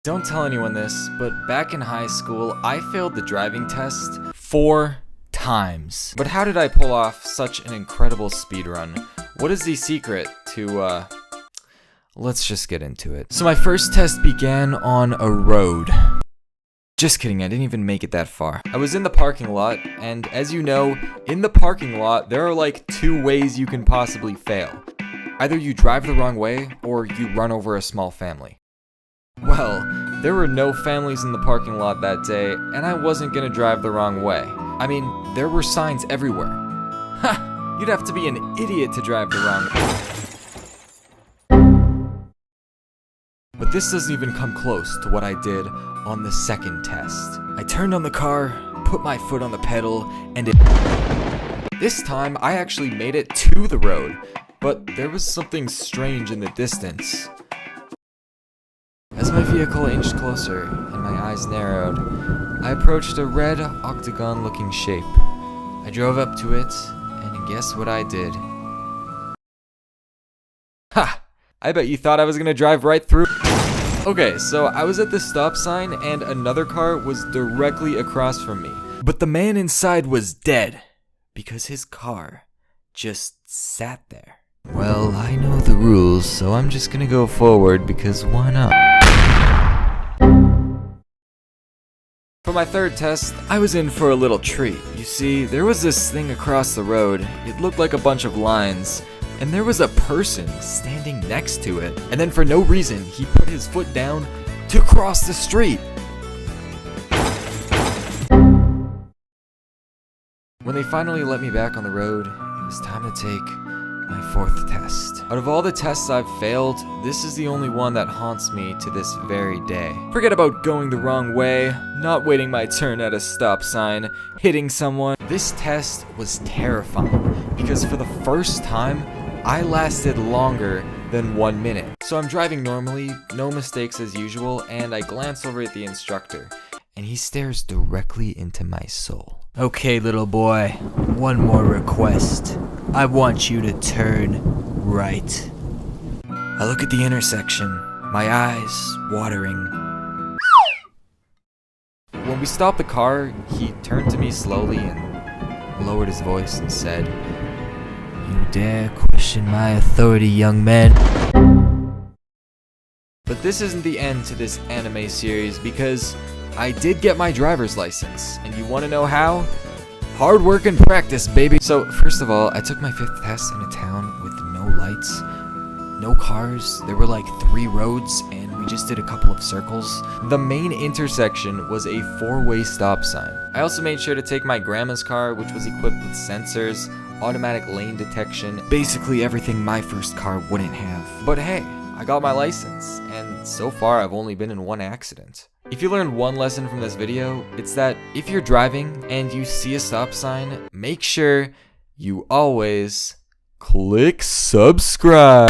Don't tell anyone this, but back in high school, I failed the driving test 4 times. But how did I pull off such an incredible speedrun? What is the secret to, let's just get into it. So my first test began on a road. Just kidding, I didn't even make it that far. I was in the parking lot, and as you know, in the parking lot, there are like 2 ways you can possibly fail. Either you drive the wrong way, or you run over a small family. Well, there were no families in the parking lot that day, and I wasn't gonna drive the wrong way. I mean, there were signs everywhere. Ha! You'd have to be an idiot to drive the wrong way. But this doesn't even come close to what I did on the second test. I turned on the car, put my foot on the pedal, and this time I actually made it to the road, but there was something strange in the distance. As my vehicle inched closer and my eyes narrowed, I approached a red octagon-looking shape. I drove up to it, and guess what I did? Ha! I bet you thought I was gonna drive right through. Okay, so I was at the stop sign and another car was directly across from me. But the man inside was dead, because his car just sat there. Well, I know the rules, so I'm just gonna go forward because why not? For my third test, I was in for a little treat. You see, there was this thing across the road. It looked like a bunch of lines, and there was a person standing next to it. And then for no reason, he put his foot down to cross the street. When they finally let me back on the road, it was time to take my 4th test. Out of all the tests I've failed, this is the only one that haunts me to this very day. Forget about going the wrong way, not waiting my turn at a stop sign, hitting someone. This test was terrifying because for the first time, I lasted longer than 1 minute. So I'm driving normally, no mistakes as usual, and I glance over at the instructor, and he stares directly into my soul. Okay, little boy, one more request. I want you to turn right. I look at the intersection, my eyes watering. When we stopped the car, he turned to me slowly and lowered his voice and said, "You dare question my authority, young man?" But this isn't the end to this anime series because I did get my driver's license, and you want to know how? Hard work and practice, baby. So, first of all, I took my 5th test in a town with no lights, no cars. There were like 3 roads, and we just did a couple of circles. The main intersection was a 4-way stop sign. I also made sure to take my grandma's car, which was equipped with sensors, automatic lane detection, basically everything my first car wouldn't have. But hey, I got my license, and so far I've only been in 1 accident. If you learned one lesson from this video, it's that if you're driving and you see a stop sign, make sure you always click subscribe.